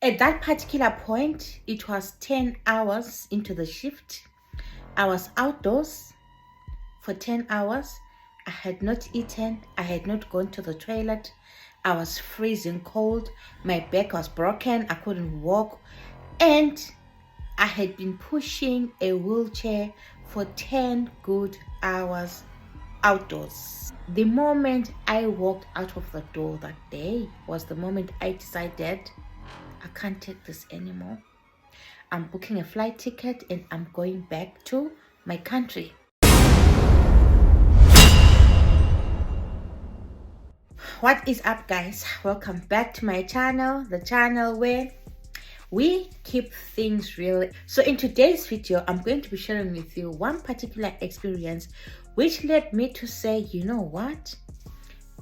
At that particular point, it was 10 hours into the shift. I was outdoors for 10 hours. I had not eaten. I had not gone to the toilet. I was freezing cold. My back was broken. I couldn't walk. And I had been pushing a wheelchair for 10 good hours outdoors. The moment I walked out of the door that day was the moment I decided I can't take this anymore. I'm booking a flight ticket and I'm going back to my country. What is up, guys? Welcome back to my channel, the channel where we keep things real. So in today's video, I'm going to be sharing with you one particular experience which led me to say, you know what?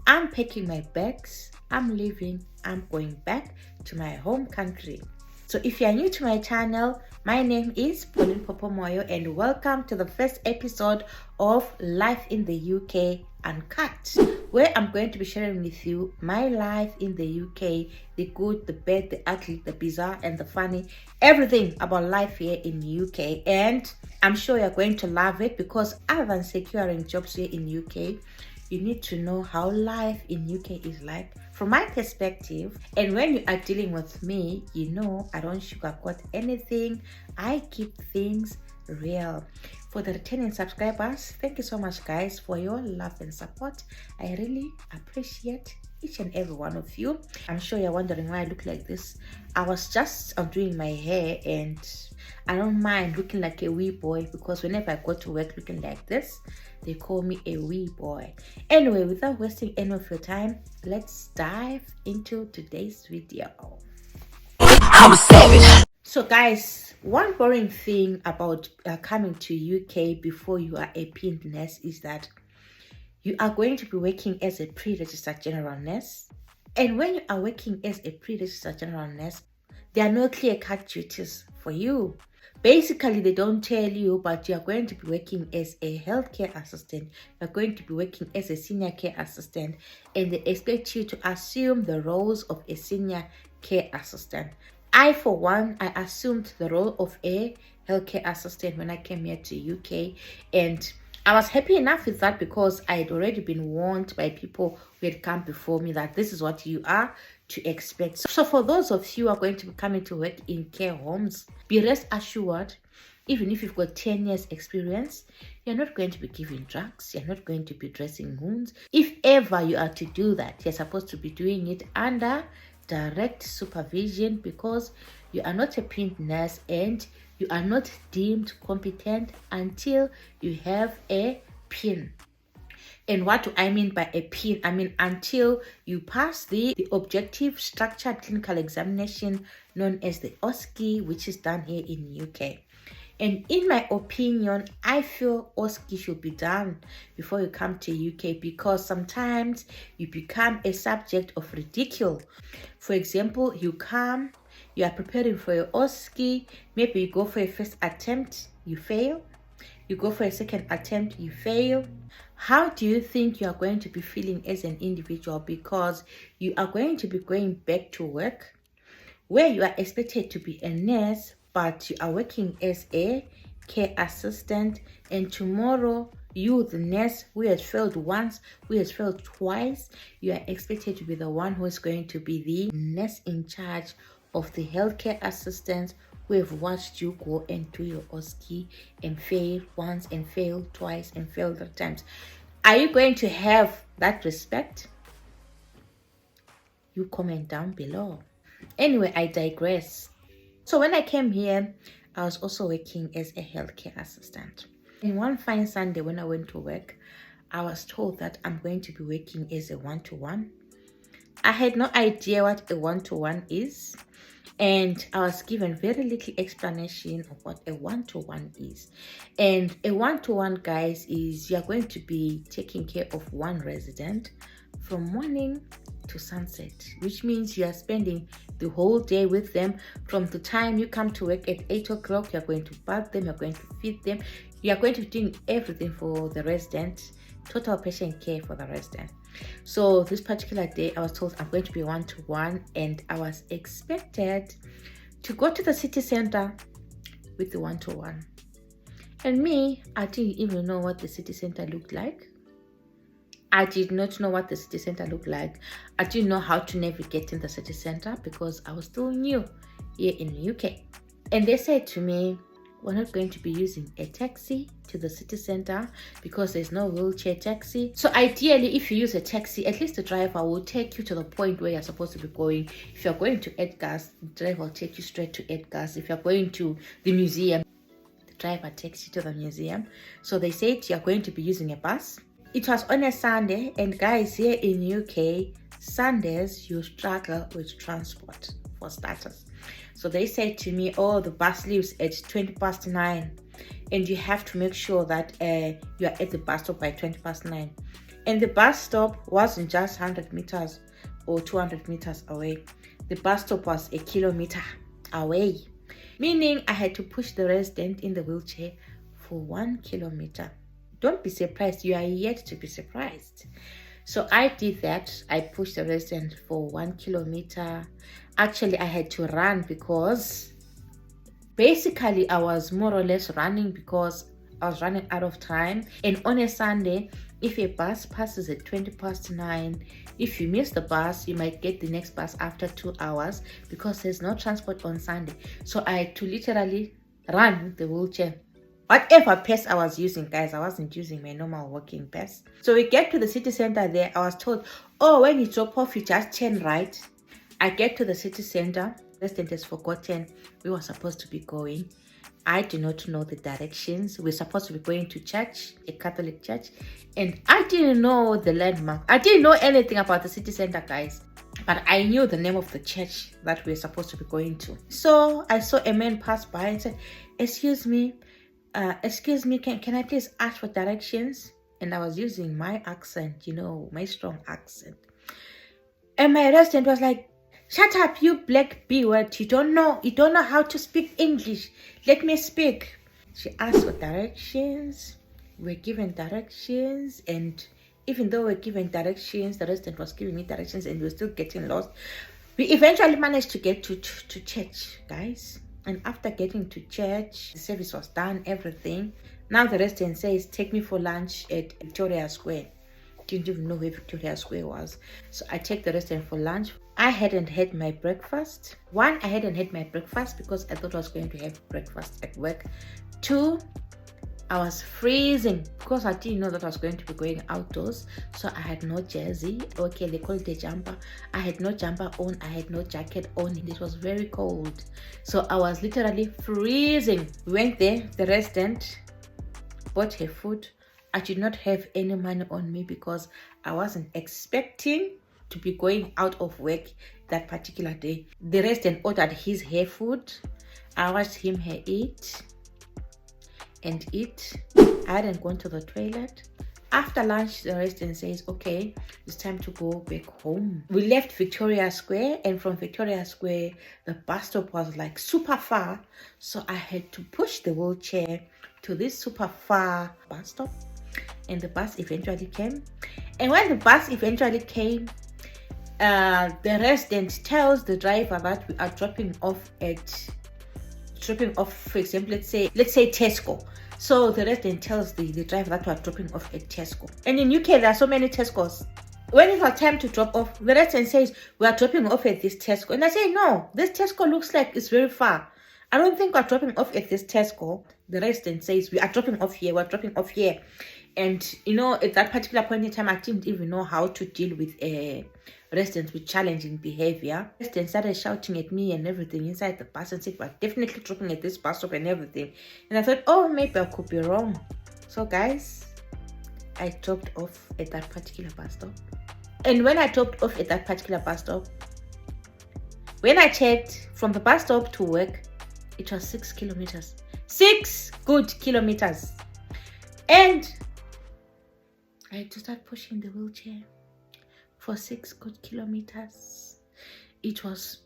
I'm packing my bags, I'm leaving, I'm going back to my home country. So if you are new to my channel, my name is Pauline Popomoyo and welcome to the first episode of Life in the UK Uncut, where I'm going to be sharing with you my life in the UK, the good, the bad, the ugly, the bizarre and the funny, everything about life here in the UK. And I'm sure you're going to love it because other than securing jobs here in UK, you need to know how life in UK is like from my perspective. And when you are dealing with me, you know I don't sugarcoat anything. I keep things real. For the returning subscribers, thank you so much, guys, for your love and support. I really appreciate each and every one of you. I'm sure you're wondering why I look like this. I was just doing my hair and I don't mind looking like a wee boy because whenever I go to work looking like this, they call me a wee boy. Anyway, without wasting any of your time, let's dive into today's video. I'm a savage. So guys, one boring thing about coming to UK before you are a PIN nurse is that you are going to be working as a pre-registered general nurse. And when you are working as a pre-registered general nurse, there are no clear-cut duties for you. Basically, they don't tell you, but you are going to be working as a healthcare assistant. You're going to be working as a senior care assistant, and they expect you to assume the roles of a senior care assistant. I, for one, I assumed the role of a healthcare assistant when I came here to UK, and I was happy enough with that because I had already been warned by people who had come before me that this is what you are to expect. So for those of you who are going to be coming to work in care homes, be rest assured, even if you've got 10 years experience, you're not going to be giving drugs, you're not going to be dressing wounds. If ever you are to do that, you're supposed to be doing it under direct supervision because you are not a PIN nurse and you are not deemed competent until you have a PIN. And what do I mean by a PIN? I mean until you pass the objective structured clinical examination known as the OSCE, which is done here in UK. And in my opinion, I feel OSCE should be done before you come to UK because sometimes you become a subject of ridicule. For example, you come, you are preparing for your OSCE, maybe you go for a first attempt, you fail. You go for a second attempt, you fail. How do you think you are going to be feeling as an individual? Because you are going to be going back to work where you are expected to be a nurse, but you are working as a care assistant, and tomorrow you, the nurse who has failed once, who has failed twice, you are expected to be the one who is going to be the nurse in charge of the healthcare assistants who have watched you go and do your OSCE and fail once and fail twice and fail 3 times. Are you going to have that respect? You comment down below. Anyway, I digress. So when I came here, I was also working as a healthcare assistant. And one fine Sunday when I went to work, I was told that I'm going to be working as a one-to-one. I had no idea what a one-to-one is. And I was given very little explanation of what a one-to-one is. And a one-to-one, guys, is you're going to be taking care of one resident from morning to sunset, which means you are spending the whole day with them. From the time you come to work at 8 o'clock, you're going to bath them, you're going to feed them, you're going to be doing everything for the resident, total patient care for the resident. So this particular day, I was told I'm going to be one-to-one, and I was expected to go to the city center with the 121. And me, I didn't even know what the city center looked like. I did not know what the city center looked like. I didn't know how to navigate in the city center because I was still new here in the UK. And they said to me, we're not going to be using a taxi to the city center because there's no wheelchair taxi. So ideally, if you use a taxi, at least the driver will take you to the point where you're supposed to be going. If you're going to Edgar's, the driver will take you straight to Edgar's. If you're going to the museum, the driver takes you to the museum. So they said you're going to be using a bus. It was on a Sunday, and guys, here in UK, Sundays you struggle with transport for starters. So they said to me, oh, the bus leaves at 9:20, and you have to make sure that you are at the bus stop by 9:20. And the bus stop wasn't just 100 meters or 200 meters away. The bus stop was a kilometer away, meaning I had to push the resident in the wheelchair for 1 kilometer. Don't be surprised, you are yet to be surprised. So I did that. I pushed the resident for 1 kilometer. Actually, I had to run because basically I was more or less running because I was running out of time. And on a Sunday, if a bus passes at 9:20, if you miss the bus, you might get the next bus after 2 hours because there's no transport on Sunday. So I had to literally run the wheelchair. Whatever pace I was using, guys, I wasn't using my normal walking pace. So we get to the city center there. I was told, oh, when you drop off, you just turn right. I get to the city center. Resident has forgotten we were supposed to be going. I do not know the directions. We're supposed to be going to church, a Catholic church. And I didn't know the landmark. I didn't know anything about the city center, guys. But I knew the name of the church that we're supposed to be going to. So I saw a man pass by and said, excuse me, can I please ask for directions? And I was using my accent, you know, my strong accent. And my resident was like, shut up, you black B word. You don't know how to speak English. Let me speak. She asked for directions. We're given directions, and even though we're given directions, the resident was giving me directions and we were still getting lost. We eventually managed to get to church, guys. And after getting to church, the service was done, everything. Now the resident says, take me for lunch at Victoria Square. Didn't even know where Victoria Square was. So I take the resident for lunch. I hadn't had my breakfast. One, I hadn't had my breakfast because I thought I was going to have breakfast at work. Two, I was freezing because I didn't know that I was going to be going outdoors. So I had no jersey. Okay, they call it a jumper. I had no jumper on. I had no jacket on. It was very cold. So I was literally freezing. We went there. The resident bought her food. I did not have any money on me because I wasn't expecting to be going out of work that particular day. The resident ordered his hair food. I watched him eat. I hadn't gone to the toilet. After lunch, the resident says, okay, it's time to go back home. We left Victoria Square, and from Victoria Square, the bus stop was like super far. So I had to push the wheelchair to this super far bus stop, and the bus eventually came. And when the bus eventually came, the resident tells the driver that we are dropping off, for example, let's say Tesco. So the resident tells the driver that we are dropping off at Tesco. And in UK, there are so many Tescos. When it was time to drop off, the resident says, we are dropping off at this Tesco. And I say, no, this Tesco looks like it's very far. I don't think we're dropping off at this Tesco. The resident says, we are dropping off here, we're dropping off here. And, you know, at that particular point in time, I didn't even know how to deal with residents with challenging behavior. Residents started shouting at me and everything inside the bus and said, we're definitely dropping at this bus stop and everything. And I thought, oh, maybe I could be wrong. So, guys, I dropped off at that particular bus stop. And when I dropped off at that particular bus stop, when I checked from the bus stop to work, it was 6 kilometers. 6 good kilometers. And I had to start pushing the wheelchair for 6 good kilometers. It was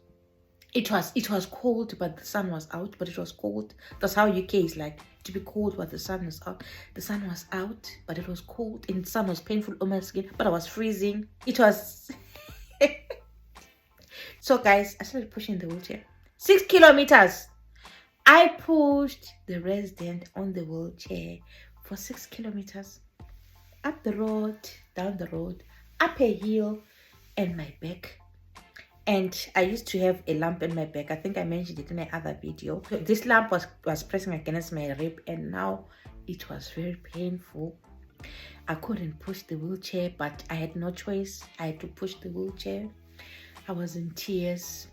cold, but the sun was out. But it was cold. That's how UK is like, to be cold, but the sun is out. The sun was out, but it was cold, and the sun was painful on my skin. But I was freezing. It was. So guys, I started pushing the wheelchair. 6 kilometers. I pushed the resident on the wheelchair for 6 kilometers. Up the road, down the road, up a hill, and my back. And I used to have a lump in my back. I think I mentioned it in my other video. This lump was pressing against my rib, and now it was very painful. I couldn't push the wheelchair, but I had no choice. I had to push the wheelchair. I was in tears.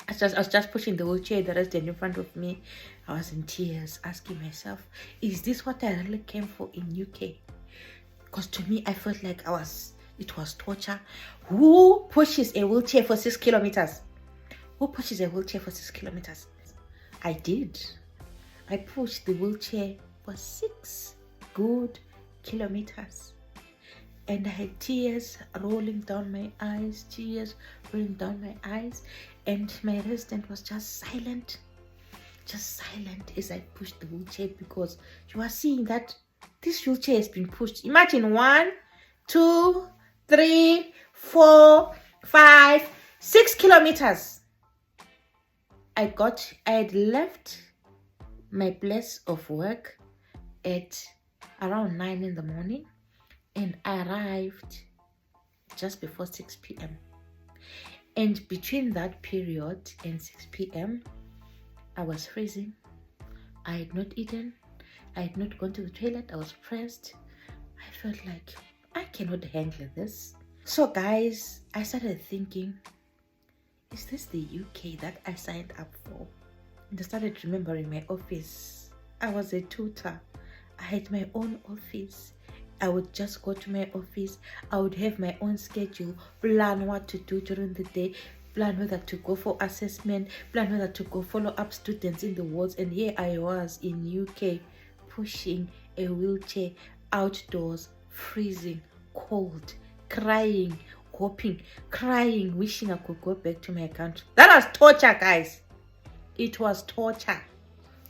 I was just pushing the wheelchair, the resident in front of me. I was in tears, asking myself, is this what I really came for in UK? Because to me, I felt like it was torture. Who pushes a wheelchair for 6 kilometers? Who pushes a wheelchair for 6 kilometers? I did. I pushed the wheelchair for 6 good kilometers. And I had tears rolling down my eyes, and my resident was just silent as I pushed the wheelchair, because you are seeing that this wheelchair has been pushed. Imagine 1, 2, 3, 4, 5, 6 kilometers. I had left my place of work at around 9 in the morning, and I arrived just before 6 p.m. And between that period and 6 p.m., I was freezing. I had not eaten. I had not gone to the toilet. I was pressed. I felt like I cannot handle this. So guys, I started thinking, is this the UK that I signed up for? And I started remembering my office. I was a tutor. I had my own office. I would just go to my office. I would have my own schedule, plan what to do during the day, plan whether to go for assessment, plan whether to go follow up students in the wards. And here I was in UK, pushing a wheelchair outdoors, freezing, cold, crying, hoping, crying, wishing I could go back to my country. That was torture, guys. It was torture.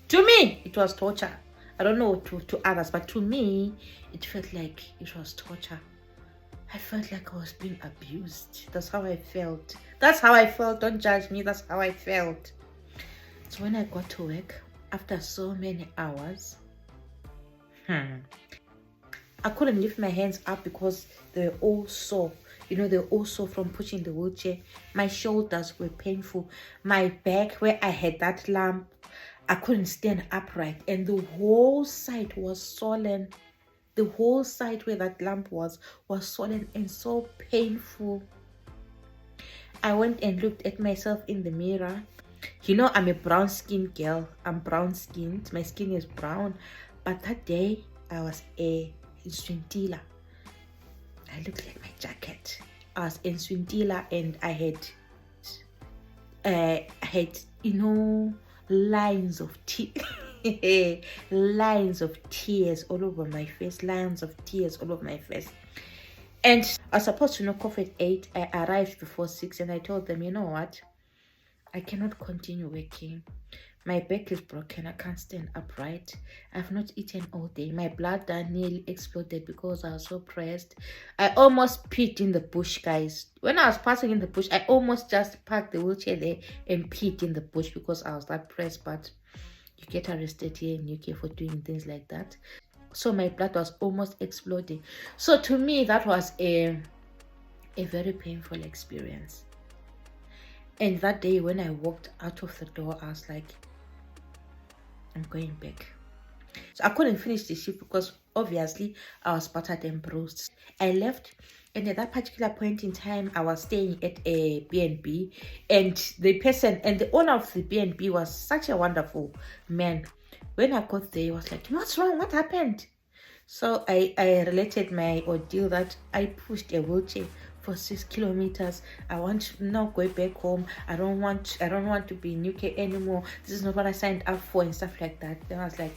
To me, it was torture. I don't know to others, but to me, it felt like it was torture. I felt like I was being abused. That's how I felt. That's how I felt. Don't judge me. That's how I felt. So when I got to work, after so many hours, I couldn't lift my hands up because they were all sore. They were all sore from pushing the wheelchair. My shoulders were painful. My back, where I had that lump, I couldn't stand upright, and the whole side was swollen. The whole side where that lump was swollen and so painful. I went and looked at myself in the mirror. I'm a brown skinned girl. I'm brown skinned. My skin is brown. But that day, I was a swintila. I looked like my jacket. I was in swintila, and I had lines of lines of tears all over my face, And I was supposed to knock off at 8. I arrived before 6, and I told them, you know what, I cannot continue working. My back is broken. I can't stand upright. I've not eaten all day. My blood nearly exploded because I was so pressed. I almost peed in the bush, guys. When I was passing in the bush, I almost just parked the wheelchair there and peed in the bush because I was that pressed. But you get arrested here in UK for doing things like that. So my blood was almost exploding. So to me, that was a very painful experience. And that day when I walked out of the door, I was like, I'm going back. So I couldn't finish the shift because obviously I was battered and bruised. I left, and at that particular point in time, I was staying at a B&B, and the person and the owner of the B&B was such a wonderful man. When I got there, he was like, what's wrong? What happened? So I related my ordeal that I pushed a wheelchair for 6 kilometers. I want to now go back home. I don't want to be in UK anymore. This is not what I signed up for, and stuff like that. Then I was like,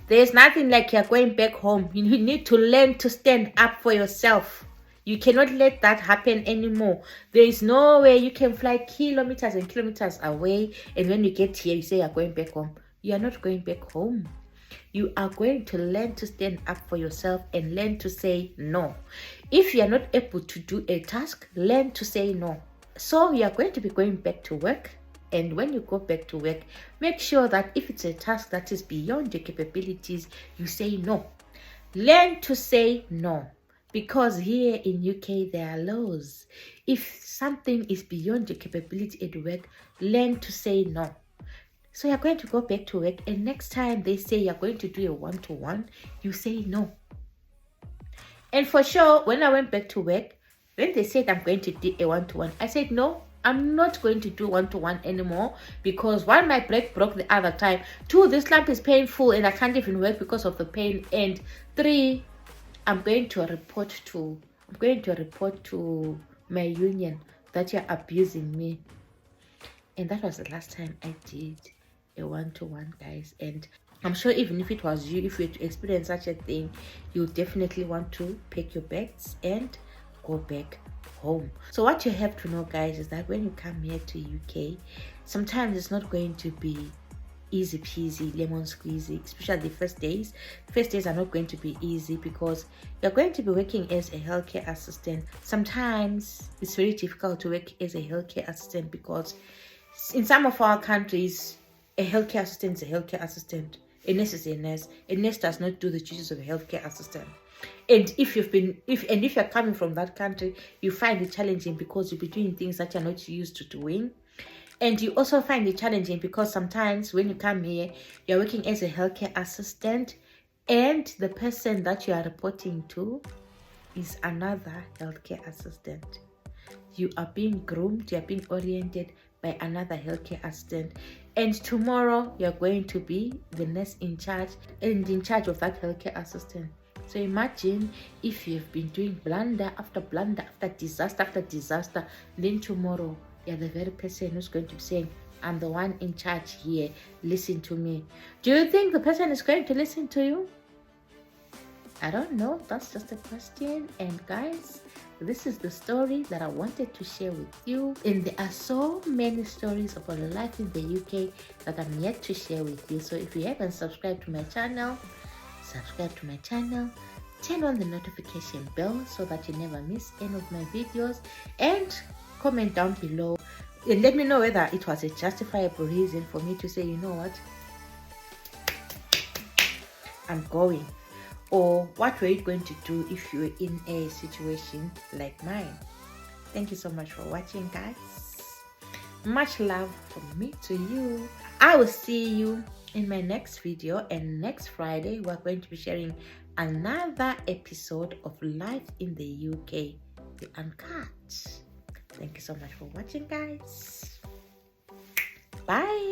there's nothing like you're going back home. You need to learn to stand up for yourself. You cannot let that happen anymore. There is no way you can fly kilometers and kilometers away, and when you get here, you say you're going back home. You are not going back home. You are going to learn to stand up for yourself and learn to say no. If you are not able to do a task, learn to say no. So you are going to be going back to work. And when you go back to work, make sure that if it's a task that is beyond your capabilities, you say no. Learn to say no. Because here in UK, there are laws. If something is beyond your capability at work, learn to say no. So you're going to go back to work, and next time they say you're going to do a one-to-one, you say no. And for sure, when I went back to work, when they said I'm going to do a one-to-one, I said no, I'm not going to do one-to-one anymore, because one, my break broke the other time. Two, this lamp is painful and I can't even work because of the pain. And three, I'm going to report to my union that you're abusing me. And that was the last time I did a one-to-one, guys. And I'm sure even if it was you, if you were to experience such a thing, you definitely want to pack your bags and go back home. So what you have to know, guys, is that when you come here to UK, sometimes it's not going to be easy peasy lemon squeezy, especially the first days. First days are not going to be easy because you're going to be working as a healthcare assistant. Sometimes it's very difficult to work as a healthcare assistant because in some of our countries, a healthcare assistant is a healthcare assistant. A nurse is a nurse. A nurse does not do the duties of a healthcare assistant. And if you're coming from that country, you find it challenging because you'll be doing things that you're not used to doing. And you also find it challenging because sometimes when you come here, you're working as a healthcare assistant, and the person that you are reporting to is another healthcare assistant. You are being groomed, you are being oriented by another healthcare assistant, and tomorrow you're going to be the nurse in charge and in charge of that healthcare assistant. So imagine if you've been doing blunder after blunder after disaster, then tomorrow you're the very person who's going to be saying, I'm the one in charge here, listen to me. Do you think the person is going to listen to you? I don't know, that's just a question. And guys, this is the story that I wanted to share with you. And there are so many stories about life in the UK that I'm yet to share with you. So if you haven't subscribed to my channel, subscribe to my channel, turn on the notification bell so that you never miss any of my videos, and comment down below and let me know whether it was a justifiable reason for me to say, you know what, I'm going. Or what were you going to do if you were in a situation like mine? Thank you so much for watching, guys. Much love from me to you. I will see you in my next video, and next Friday we're going to be sharing another episode of Life in the UK, the Uncut. Thank you so much for watching, guys. Bye.